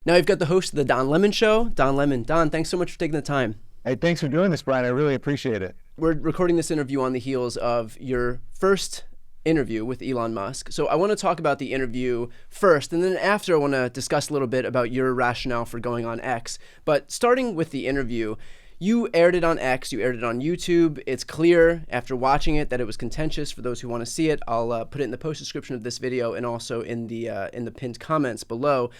Now we've got the host of the Don Lemon Show, Don Lemon. Don, thanks so much for taking the time. Hey, thanks for doing this, Brian. I really appreciate it. We're recording this interview on the heels of your first interview with Elon Musk. So I want to talk about the interview first, and then after I want to discuss a little bit about your rationale for going on X. But starting with the interview, you aired it on X, you aired it on YouTube. It's clear after watching it that it was contentious. For those who want to see it, I'll put it in the post description of this video and also in the pinned comments below.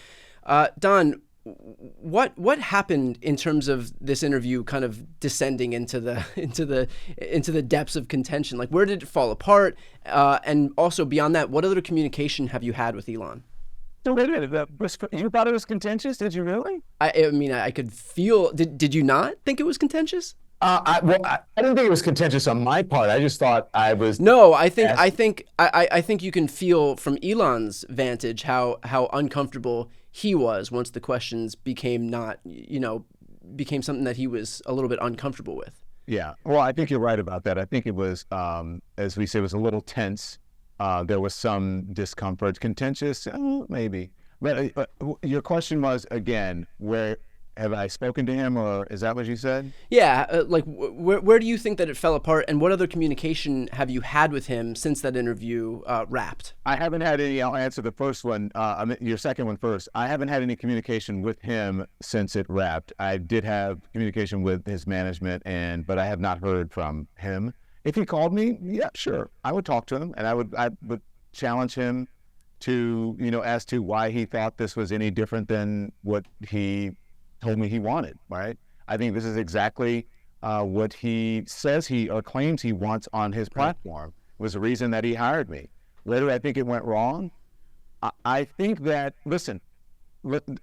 Don, what happened in terms of this interview kind of descending into the depths of contention? Like, where did it fall apart? And also beyond that, what other communication have you had with Elon? So wait a minute, you thought it was contentious? Did you really? I mean, I could feel. Did you not think it was contentious? I didn't think it was contentious on my part. I just thought I was. No, I think you can feel from Elon's vantage how uncomfortable he was once the questions became became something that he was a little bit uncomfortable with. Yeah, well, I think you're right about that. I think it was, as we say, it was a little tense. There was some discomfort, contentious, maybe. But your question was, again, where have I spoken to him, or is that what you said? Yeah, where do you think that it fell apart, and what other communication have you had with him since that interview wrapped? I haven't had any. I'll answer the first one. Your second one first. I haven't had any communication with him since it wrapped. I did have communication with his management, but I have not heard from him. If he called me, yeah, sure, I would talk to him, and I would challenge him to, as to why he thought this was any different than what he told me he wanted, right? I think this is exactly what he says or claims he wants on his platform. Was the reason that he hired me. Whether I think it went wrong, I think that, listen,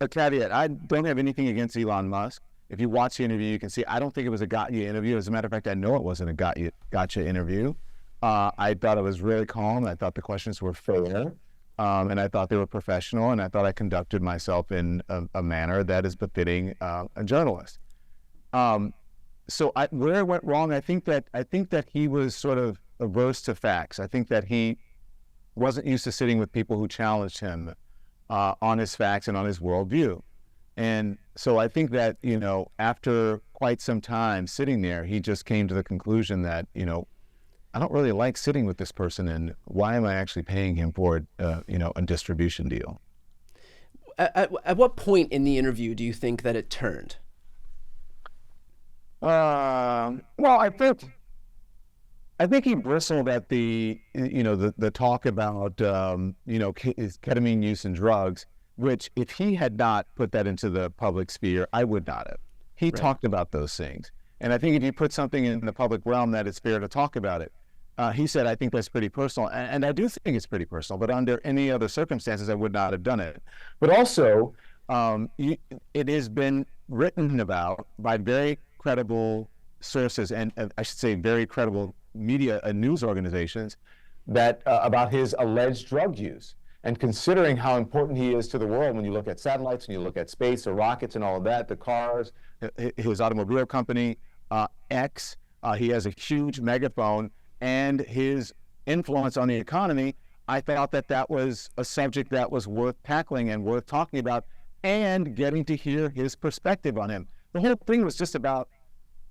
a caveat, I don't have anything against Elon Musk. If you watch the interview, you can see I don't think it was a got-you interview. As a matter of fact, I know it wasn't a gotcha interview. I thought it was really calm. I thought the questions were fair. And I thought they were professional, and I thought I conducted myself in a manner that is befitting a journalist. So where it went wrong, I think that he was sort of averse to facts. I think that he wasn't used to sitting with people who challenged him on his facts and on his worldview. And so I think that, after quite some time sitting there, he just came to the conclusion that, I don't really like sitting with this person, and why am I actually paying him for a distribution deal? At what point in the interview do you think that it turned? Well, I think he bristled at the talk about his ketamine use and drugs, which if he had not put that into the public sphere, I would not have. He talked about those things, and I think if you put something in the public realm, that it's fair to talk about it. He said, I think that's pretty personal. And I do think it's pretty personal, but under any other circumstances, I would not have done it. But also, it has been written about by very credible sources, and I should say very credible media and news organizations, that about his alleged drug use. And considering how important he is to the world, when you look at satellites, when you look at space, the rockets and all of that, the cars, his automobile company, X, he has a huge megaphone, and his influence on the economy, I thought that was a subject that was worth tackling and worth talking about, and getting to hear his perspective on him. The whole thing was just about,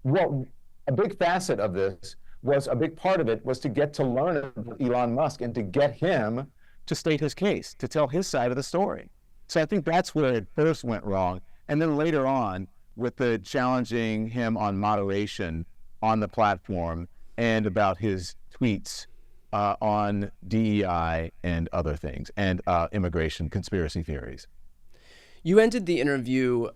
well, a big facet of this was, a big part of it was to get to learn about Elon Musk and to get him to state his case, to tell his side of the story. So I think that's where it first went wrong. And then later on, with the challenging him on moderation on the platform, and about his tweets on DEI and other things, and immigration conspiracy theories. You ended the interview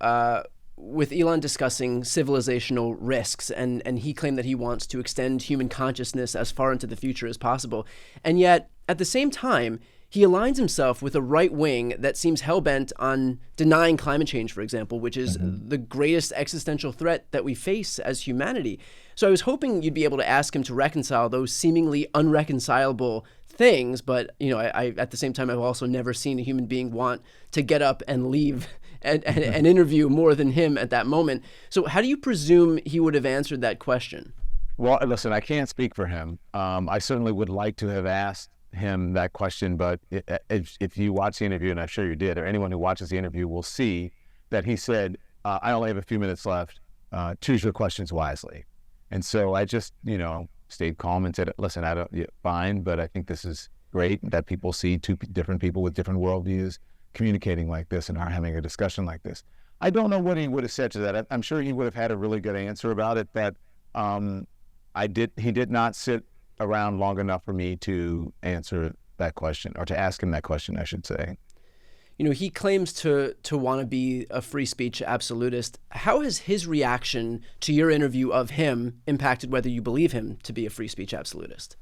with Elon discussing civilizational risks, and he claimed that he wants to extend human consciousness as far into the future as possible. And yet, at the same time, he aligns himself with a right wing that seems hell-bent on denying climate change, for example, which is the greatest existential threat that we face as humanity. So I was hoping you'd be able to ask him to reconcile those seemingly unreconcilable things, but I at the same time, I've also never seen a human being want to get up and leave an interview more than him at that moment. So how do you presume he would have answered that question? Well, listen, I can't speak for him. I certainly would like to have asked him that question, but if you watch the interview, and I'm sure you did, or anyone who watches the interview will see that he said, I only have a few minutes left. Choose your questions wisely. And so I just, stayed calm and said, listen, fine, but I think this is great that people see two different people with different worldviews communicating like this and are having a discussion like this. I don't know what he would have said to that. I'm sure he would have had a really good answer about it, but he did not sit around long enough for me to answer that question, or to ask him that question, I should say. He claims to want to be a free speech absolutist. How has his reaction to your interview of him impacted whether you believe him to be a free speech absolutist?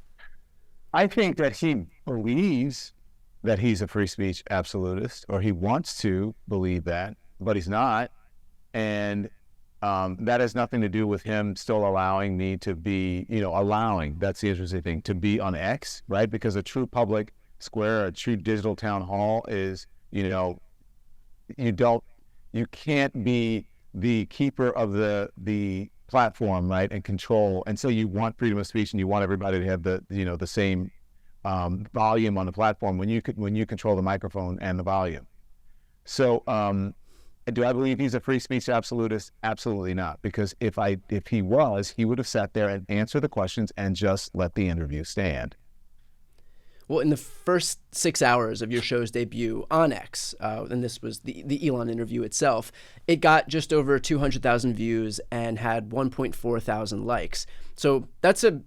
I think that he believes that he's a free speech absolutist, or he wants to believe that, but he's not. And that has nothing to do with him still allowing me to be, that's the interesting thing, to be on X, right? Because a true public square, a true digital town hall is, you can't be the keeper of the platform, right, and control. And so you want freedom of speech, and you want everybody to have the same volume on the platform when you control the microphone and the volume. So do I believe he's a free speech absolutist? Absolutely not. Because if he was, he would have sat there and answered the questions and just let the interview stand. Well, in the first 6 hours of your show's debut on X, and this was the Elon interview itself, it got just over 200,000 views and had 1.4 thousand likes. So that's a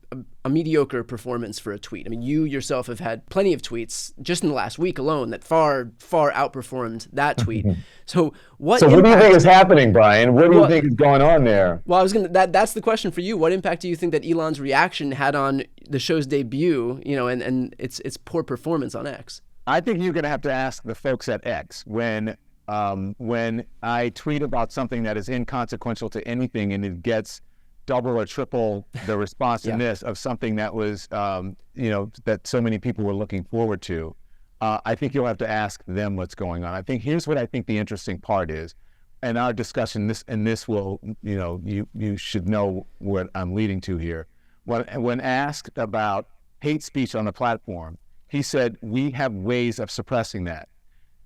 mediocre performance for a tweet. I mean, you yourself have had plenty of tweets just in the last week alone that far outperformed that tweet. So what do you think is happening, Brian? What do you think is going on there? Well, that's the question for you. What impact do you think that Elon's reaction had on the show's debut, and its poor performance on X? I think you're going to have to ask the folks at X. When I tweet about something that is inconsequential to anything and it gets double or triple the responsiveness of something that was, that so many people were looking forward to, I think you'll have to ask them what's going on. Here's what I think the interesting part is, and our discussion, this will, you should know what I'm leading to here. When asked about hate speech on the platform, he said, we have ways of suppressing that.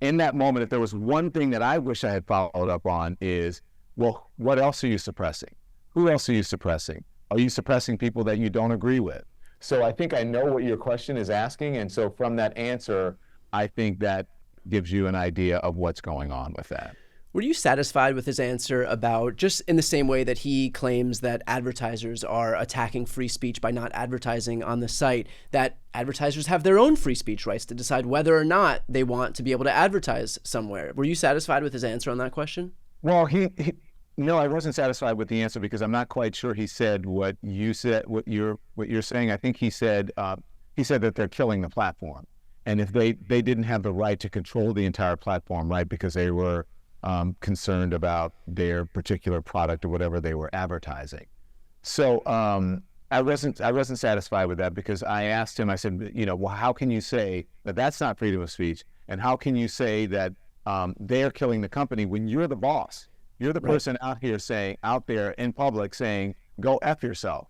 In that moment, if there was one thing that I wish I had followed up on is, well, what else are you suppressing? Who else are you suppressing? Are you suppressing people that you don't agree with? So I think I know what your question is asking. And so from that answer, I think that gives you an idea of what's going on with that. Were you satisfied with his answer about, just in the same way that he claims that advertisers are attacking free speech by not advertising on the site, that advertisers have their own free speech rights to decide whether or not they want to be able to advertise somewhere? Were you satisfied with his answer on that question? Well, no, I wasn't satisfied with the answer because I'm not quite sure he said what you said, what you're saying. I think he said that they're killing the platform, and if they didn't have the right to control the entire platform, right, because they were concerned about their particular product or whatever they were advertising. So I wasn't satisfied with that because I asked him. I said, well, how can you say that that's not freedom of speech, and how can you say that they're killing the company when you're the boss? You're the person out there in public saying, go F yourself.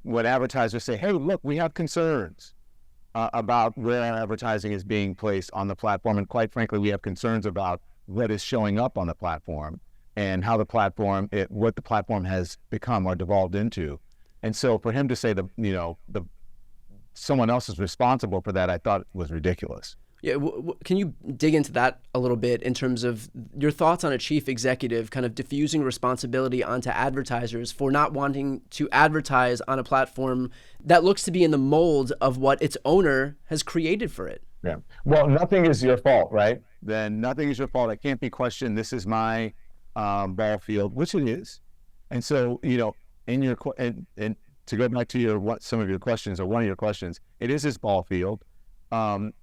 When advertisers say, hey, look, we have concerns about where our advertising is being placed on the platform. And quite frankly, we have concerns about what is showing up on the platform and how what the platform has become or devolved into. And so for him to say someone else is responsible for that, I thought was ridiculous. Yeah, can you dig into that a little bit in terms of your thoughts on a chief executive kind of diffusing responsibility onto advertisers for not wanting to advertise on a platform that looks to be in the mold of what its owner has created for it? Yeah. Well, nothing is your fault, right? Then nothing is your fault. It can't be questioned. This is my ball field, which it is. And so, in your and to go back to some of your questions, or one of your questions, it is his ball field.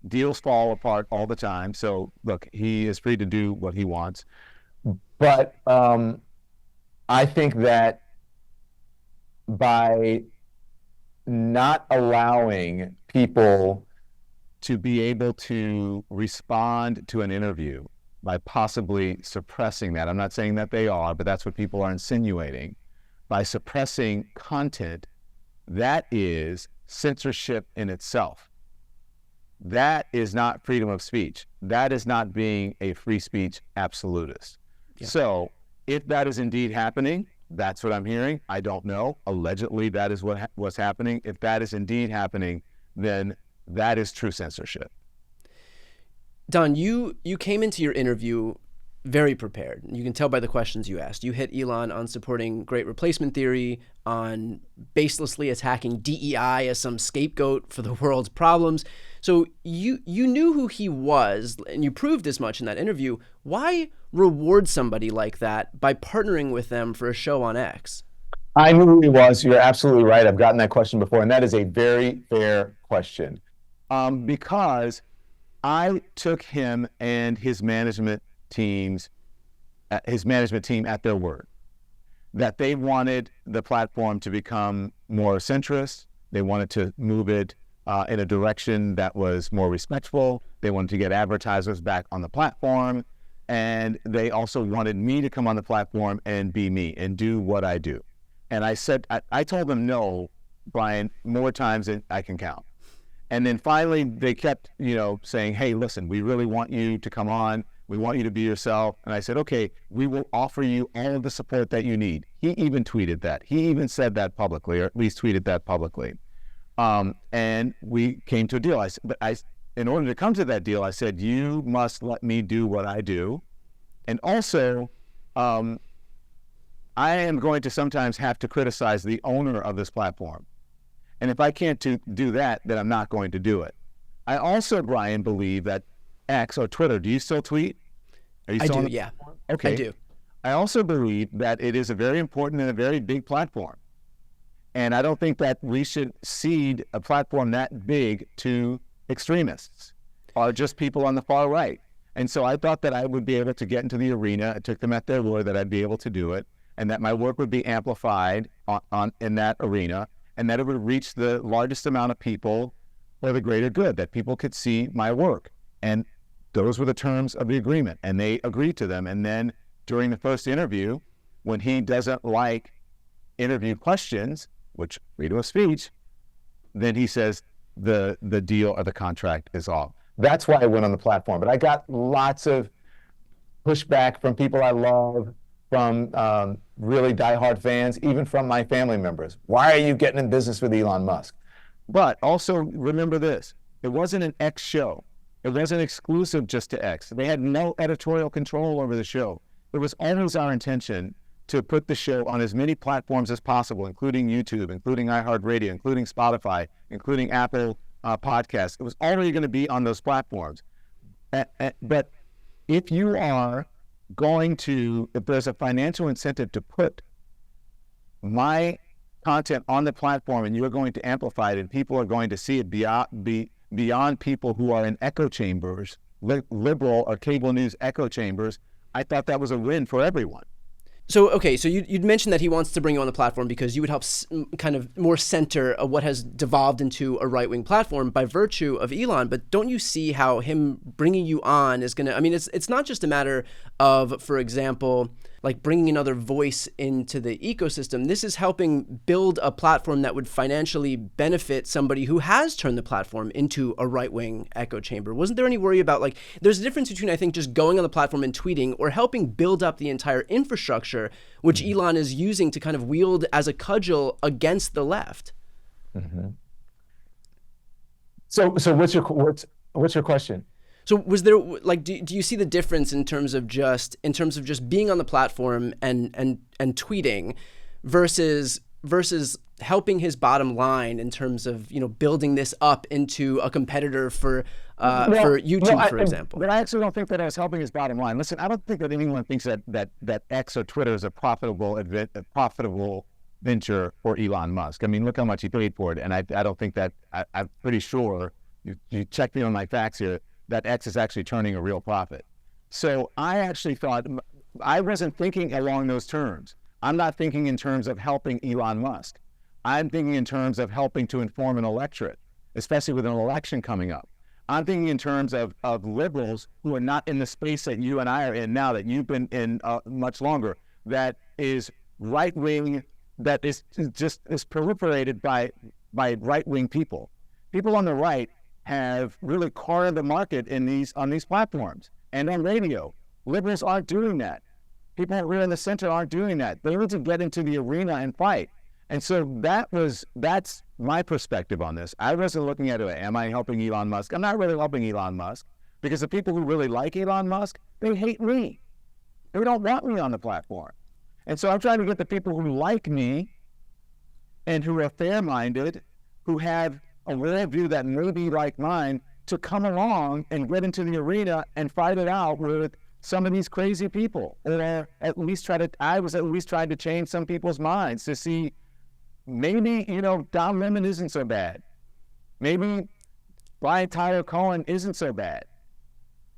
Deals fall apart all the time. So look, he is free to do what he wants. But I think that by not allowing people to be able to respond to an interview, by possibly suppressing that, I'm not saying that they are, but that's what people are insinuating, by suppressing content, that is censorship in itself. That is not freedom of speech. That is not being a free speech absolutist. So if that is indeed happening, that's what I'm hearing. I don't know. Allegedly, that is what was happening. If that is indeed happening, then that is true censorship. Don, you came into your interview very prepared. You can tell by the questions you asked. You hit Elon on supporting great replacement theory, on baselessly attacking DEI as some scapegoat for the world's problems. So you knew who he was, and you proved as much in that interview. Why reward somebody like that by partnering with them for a show on X? I knew who he was. You're absolutely right. I've gotten that question before, and that is a very fair question. Because I took him and his management team at their word, that they wanted the platform to become more centrist. They wanted to move it in a direction that was more respectful. They wanted to get advertisers back on the platform. And they also wanted me to come on the platform and be me and do what I do. And I said, I told them no, Brian, more times than I can count. And then finally they kept, saying, hey, listen, we really want you to come on. We want you to be yourself. And I said, okay, we will offer you all of the support that you need. He even tweeted that. He even said that publicly, or at least tweeted that publicly. And we came to a deal. In order to come to that deal, I said, you must let me do what I do. And also, I am going to sometimes have to criticize the owner of this platform. And if I can't do that, then I'm not going to do it. I also, Brian, believe that X or Twitter, do you still tweet? Are you still I do, yeah. Okay. I do. I also believe that it is a very important and a very big platform. And I don't think that we should cede a platform that big to extremists or just people on the far right. And so I thought that I would be able to get into the arena. I took them at their word that I'd be able to do it, and that my work would be amplified in that arena, and that it would reach the largest amount of people for the greater good, that people could see my work. And those were the terms of the agreement, and they agreed to them. And then during the first interview, when he doesn't like interview questions, which freedom of speech, then he says the deal or the contract is off. That's why I went on the platform. But I got lots of pushback from people I love, from really diehard fans, even from my family members. Why are you getting in business with Elon Musk? But also remember this, it wasn't an X show. It wasn't exclusive just to X. They had no editorial control over the show. It was always our intention to put the show on as many platforms as possible, including YouTube, including iHeartRadio, including Spotify, including Apple Podcasts. It was already going to be on those platforms. But if you are going to, if there's a financial incentive to put my content on the platform and you are going to amplify it and people are going to see it beyond people who are in echo chambers, liberal or cable news echo chambers, I thought that was a win for everyone. So, okay, so you'd mentioned that he wants to bring you on the platform because you would help kind of more center what has devolved into a right-wing platform by virtue of Elon. But don't you see how him bringing you on is going to, I mean, it's not just a matter of, for example, like bringing another voice into the ecosystem. This is helping build a platform that would financially benefit somebody who has turned the platform into a right-wing echo chamber. Wasn't there any worry about, like, there's a difference between, I think, just going on the platform and tweeting or helping build up the entire infrastructure, which Elon is using to kind of wield as a cudgel against the left? Mm-hmm. So what's your question? So was there, like, do you see the difference in terms of just being on the platform and tweeting versus helping his bottom line in terms of, building this up into a competitor for YouTube, for example? But I actually don't think that as helping his bottom line. Listen, I don't think that anyone thinks that X or Twitter is a profitable venture for Elon Musk. I mean, look how much he paid for it, and I don't think that. I'm pretty sure, you check me on my facts here, that X is actually turning a real profit. So I actually thought, I wasn't thinking along those terms. I'm not thinking in terms of helping Elon Musk. I'm thinking in terms of helping to inform an electorate, especially with an election coming up. I'm thinking in terms of liberals who are not in the space that you and I are in now, that you've been in much longer, that is right-wing, that is proliferated by right-wing people. People on the right have really cornered the market on these platforms and on radio. Liberals aren't doing that. People who are in the center aren't doing that. They need to get into the arena and fight. And so that's my perspective on this. I wasn't looking at it, am I helping Elon Musk? I'm not really helping Elon Musk, because the people who really like Elon Musk, they hate me. They don't want me on the platform. And so I'm trying to get the people who like me and who are fair-minded, who have a worldview that may be like mine, to come along and get into the arena and fight it out with some of these crazy people. Or at least I was at least trying to change some people's minds to see maybe, Don Lemon isn't so bad. Maybe Brian Tyler Cohen isn't so bad.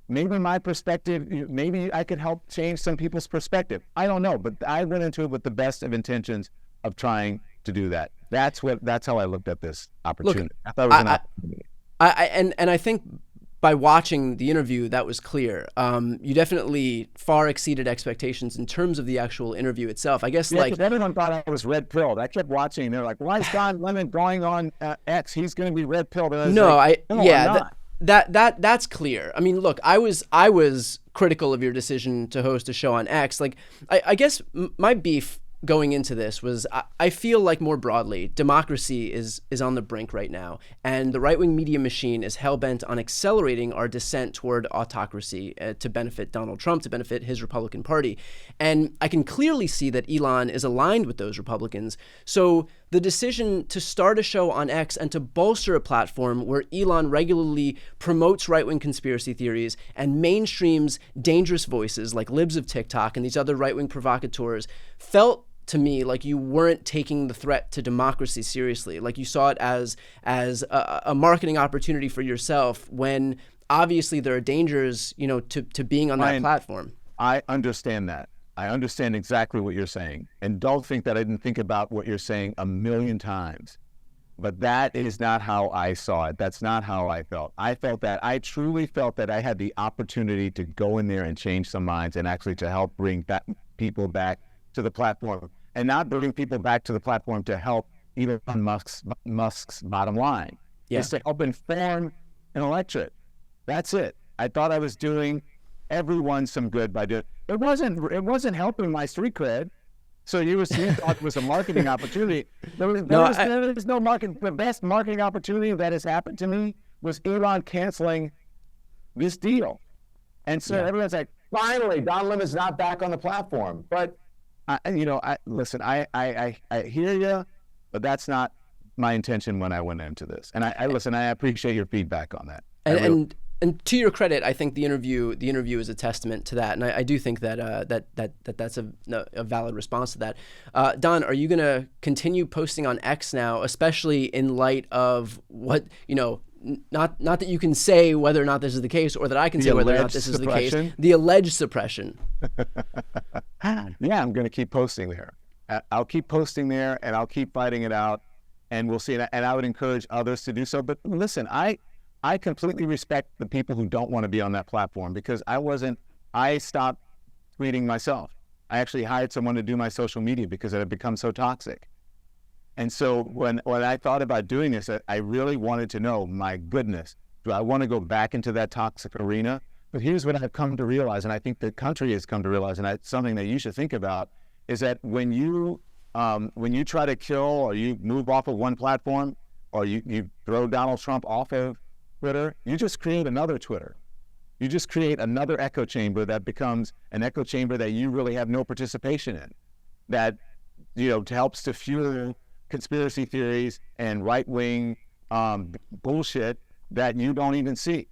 Maybe my perspective, maybe I could help change some people's perspective. I don't know, but I went into it with the best of intentions of trying to do that. That's how I looked at this opportunity. Look, I thought it was an opportunity. I think by watching the interview, that was clear. You definitely far exceeded expectations in terms of the actual interview itself. I guess, because everyone thought I was red pilled. I kept watching. They're like, "Why is Don Lemon going on X? He's going to be red pilled." That's clear. I mean, look, I was critical of your decision to host a show on X. Like, I guess my beef going into this was I feel like more broadly, democracy is on the brink right now, and the right-wing media machine is hell-bent on accelerating our descent toward autocracy to benefit Donald Trump, to benefit his Republican Party. And I can clearly see that Elon is aligned with those Republicans. So the decision to start a show on X and to bolster a platform where Elon regularly promotes right-wing conspiracy theories and mainstreams dangerous voices like libs of TikTok and these other right-wing provocateurs felt to me like you weren't taking the threat to democracy seriously. Like you saw it as a marketing opportunity for yourself, when obviously there are dangers, to being on that platform. I understand that. I understand exactly what you're saying. And don't think that I didn't think about what you're saying a million times. But that is not how I saw it. That's not how I felt. I truly felt that I had the opportunity to go in there and change some minds, and actually to help bring people back to the platform, and not bring people back to the platform to help Elon Musk's bottom line. Yeah. It's to help inform an electorate. That's it. I thought I was doing everyone some good by doing it. Wasn't helping my street cred. So you thought it was a marketing opportunity. There was no market. The best marketing opportunity that has happened to me was Elon canceling this deal. And so everyone's like, finally, Don Lemon's not back on the platform. But listen, I hear you, but that's not my intention when I went into this. And I appreciate your feedback on that. And to your credit, I think the interview is a testament to that, and I do think that that's a valid response to that. Don, are you going to continue posting on X now, especially in light of what Not that you can say whether or not this is the case, or that I can say whether or not this is the case. The alleged suppression. Yeah, I'm going to keep posting there. I'll keep posting there, and I'll keep fighting it out, and we'll see. And I would encourage others to do so. But listen, I completely respect the people who don't want to be on that platform, because I stopped tweeting myself. I actually hired someone to do my social media because it had become so toxic. And so when I thought about doing this, I really wanted to know, my goodness, do I want to go back into that toxic arena? But here's what I've come to realize, and I think the country has come to realize, and it's something that you should think about, is that when you try to kill, or you move off of one platform, or you throw Donald Trump off of Twitter, you just create another Twitter. You just create another echo chamber that becomes an echo chamber that you really have no participation in, that helps to fuel conspiracy theories and right-wing bullshit that you don't even see.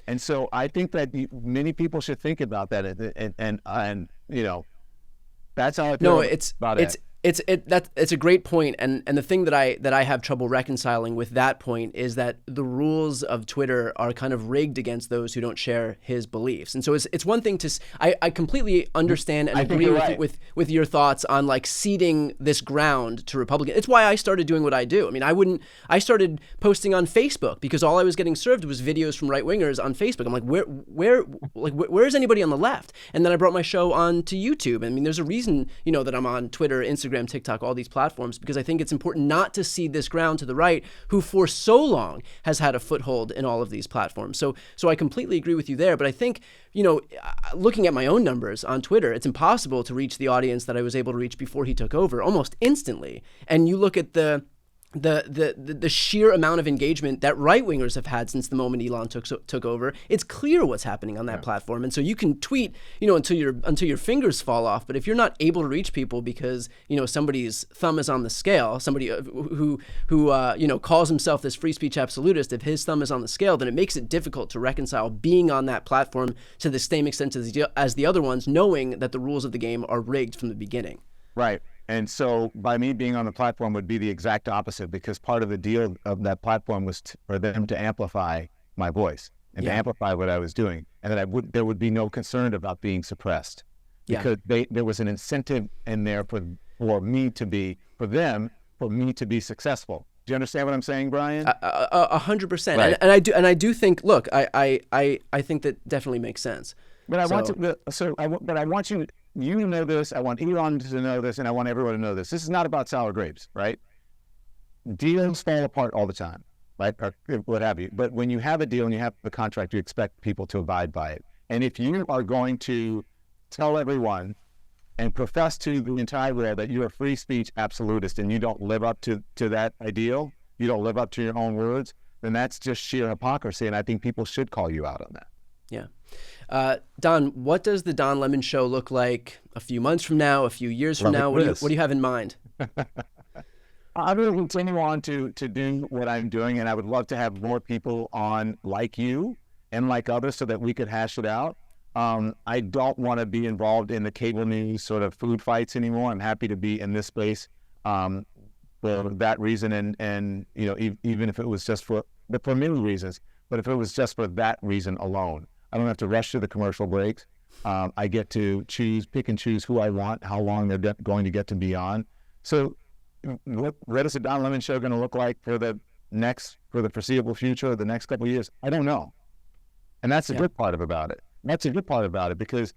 And so I think that many people should think about that, and that's how I feel about it. It's a great point, and the thing that I have trouble reconciling with that point is that the rules of Twitter are kind of rigged against those who don't share his beliefs. And so it's one thing to I completely understand and agree with your thoughts on like ceding this ground to Republicans. It's why I started doing what I do. I mean, I started posting on Facebook because all I was getting served was videos from right wingers on Facebook. I'm like, where is anybody on the left? And then I brought my show on to YouTube. I mean, there's a reason that I'm on Twitter, Instagram, Instagram, TikTok, all these platforms, because I think it's important not to cede this ground to the right, who for so long has had a foothold in all of these platforms. So I completely agree with you there. But I think, looking at my own numbers on Twitter, it's impossible to reach the audience that I was able to reach before he took over almost instantly. And you look at the sheer amount of engagement that right-wingers have had since the moment Elon took over. It's clear what's happening on that platform. And so you can tweet, until your fingers fall off. But if you're not able to reach people because, somebody's thumb is on the scale, somebody who calls himself this free speech absolutist, if his thumb is on the scale, then it makes it difficult to reconcile being on that platform to the same extent as the other ones, knowing that the rules of the game are rigged from the beginning. Right. And so by me being on the platform would be the exact opposite, because part of the deal of that platform was for them to amplify my voice and to amplify what I was doing, and that there would be no concern about being suppressed, because there was an incentive in there for me to be successful. Do you understand what I'm saying, Brian? 100%. Right. And I do think, look, I think that definitely makes sense. But I want you to know this. I want Elon to know this, and I want everyone to know this. This is not about sour grapes, right? Deals fall apart all the time, right? Or what have you. But when you have a deal and you have a contract, you expect people to abide by it. And if you are going to tell everyone and profess to the entire world that you're a free speech absolutist and you don't live up to that ideal, you don't live up to your own words, then that's just sheer hypocrisy. And I think people should call you out on that. Yeah. Don, what does the Don Lemon Show look like a few months from now, a few years from now? What do you have in mind? I'm going to continue on to do what I'm doing, and I would love to have more people on like you and like others so that we could hash it out. I don't want to be involved in the cable news sort of food fights anymore. I'm happy to be in this space for that reason, and even if it was just for many reasons, but if it was just for that reason alone. I don't have to rush to the commercial breaks. I get to pick and choose who I want, how long they're going to get to be on. So what is the Don Lemon Show going to look like for the foreseeable future, the next couple of years? I don't know. And that's the good part about it. That's a good part about it, because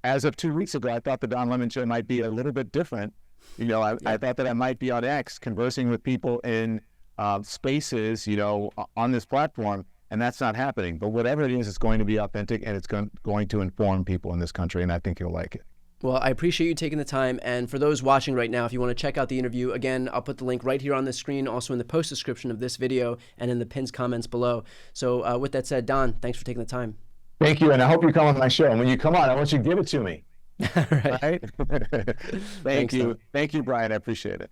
as of 2 weeks ago, I thought the Don Lemon Show might be a little bit different. I thought that I might be on X conversing with people in spaces, on this platform. And that's not happening. But whatever it is, it's going to be authentic, and it's going to inform people in this country, and I think you'll like it. Well, I appreciate you taking the time. And for those watching right now, if you want to check out the interview, again, I'll put the link right here on the screen, also in the post description of this video and in the pinned comments below. So with that said, Don, thanks for taking the time. Thank you, and I hope you come on my show. And when you come on, I want you to give it to me. All right. Thank you. Thank you, Brian. I appreciate it.